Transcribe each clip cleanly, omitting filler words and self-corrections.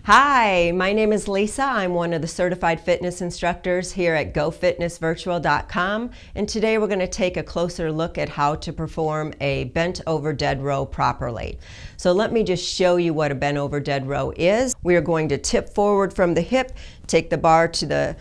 Hi, my name is Lisa. I'm one of the certified fitness instructors here at GOFitnessVirtual.com, and today we're going to take a closer look at how to perform a bent over dead row properly. So let me just show you what a bent over dead row is. We are going to tip forward from the hip, take the bar to the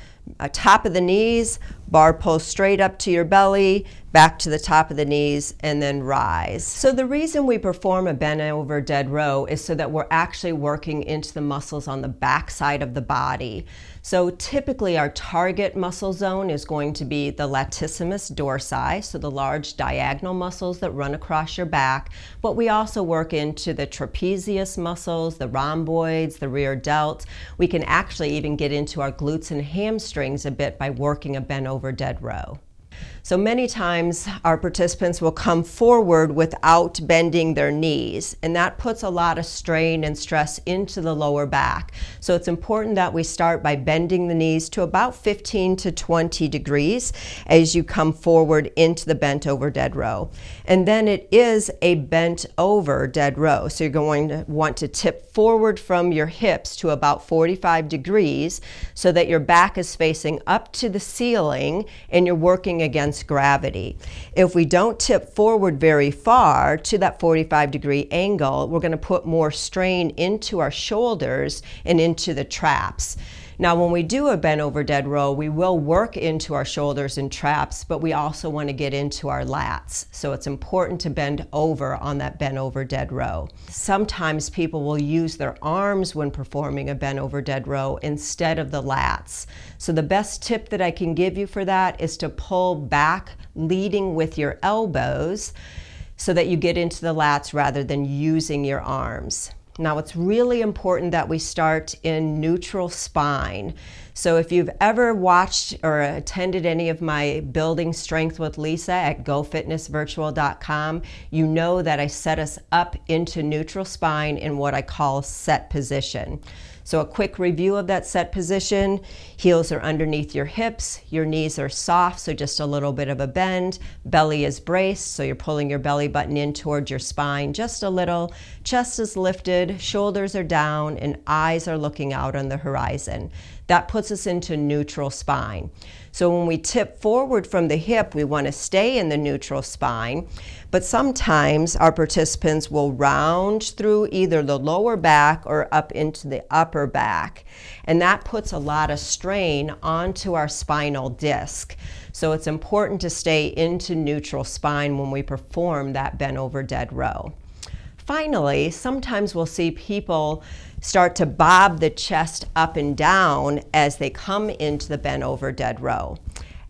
top of the knees, bar pull straight up to your belly, back to the top of the knees, and then rise. So the reason we perform a bent over dead row is so that we're actually working into the muscles on the back side of the body. So typically our target muscle zone is going to be the latissimus dorsi, so the large diagonal muscles that run across your back, but we also work into the trapezius muscles, the rhomboids, the rear delt. We can actually even get into our glutes and hamstrings a bit by working a bent over dead row. So many times our participants will come forward without bending their knees, and that puts a lot of strain and stress into the lower back. So it's important that we start by bending the knees to about 15 to 20 degrees as you come forward into the bent over dead row. And then it is a bent over dead row. So you're going to want to tip forward from your hips to about 45 degrees so that your back is facing up to the ceiling and you're working against gravity. If we don't tip forward very far to that 45-degree angle, we're going to put more strain into our shoulders and into the traps. Now, when we do a bent over dead row, we will work into our shoulders and traps, but we also want to get into our lats. So it's important to bend over on that bent over dead row. Sometimes people will use their arms when performing a bent over dead row instead of the lats. So the best tip that I can give you for that is to pull back, leading with your elbows so that you get into the lats rather than using your arms. Now, it's really important that we start in neutral spine. So if you've ever watched or attended any of my Building Strength with Lisa at GOFitnessVirtual.com, you know that I set us up into neutral spine in what I call set position. So a quick review of that set position: heels are underneath your hips, your knees are soft, so just a little bit of a bend, belly is braced, so you're pulling your belly button in towards your spine just a little, chest is lifted, shoulders are down, and eyes are looking out on the horizon. That puts us into neutral spine. So when we tip forward from the hip, we want to stay in the neutral spine, but sometimes our participants will round through either the lower back or up into the upper back, and that puts a lot of strain onto our spinal disc. So it's important to stay into neutral spine when we perform that bent over dead row. Finally, sometimes we'll see people start to bob the chest up and down as they come into the bent over dead row.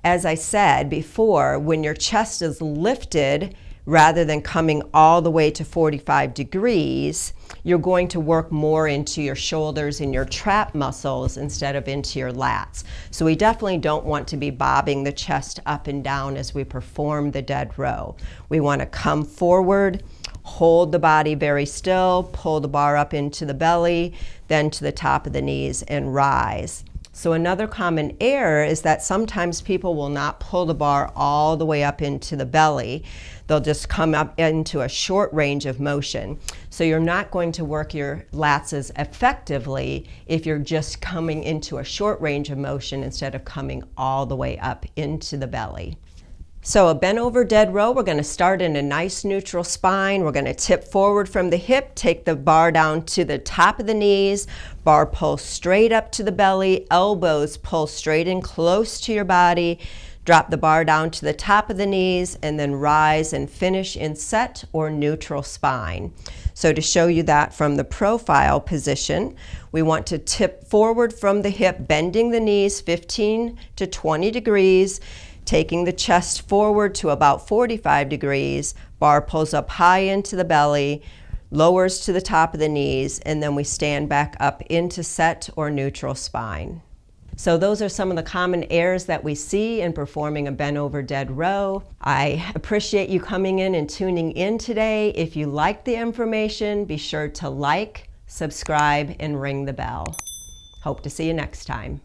As I said before, when your chest is lifted rather than coming all the way to 45 degrees, you're going to work more into your shoulders and your trap muscles instead of into your lats. So we definitely don't want to be bobbing the chest up and down as we perform the dead row. We want to come forward, hold the body very still, pull the bar up into the belly, then to the top of the knees and rise. So another common error is that sometimes people will not pull the bar all the way up into the belly. They'll just come up into a short range of motion. So you're not going to work your lats as effectively if you're just coming into a short range of motion instead of coming all the way up into the belly. So a bent over dead row, we're going to start in a nice neutral spine. We're going to tip forward from the hip, take the bar down to the top of the knees, bar pull straight up to the belly, elbows pull straight in close to your body, drop the bar down to the top of the knees, and then rise and finish in set or neutral spine. So to show you that from the profile position, we want to tip forward from the hip, bending the knees 15 to 20 degrees, taking the chest forward to about 45 degrees, bar pulls up high into the belly, lowers to the top of the knees, and then we stand back up into set or neutral spine. So those are some of the common errors that we see in performing a bent over dead row. I appreciate you coming in and tuning in today. If you like the information, be sure to like, subscribe, and ring the bell. Hope to see you next time.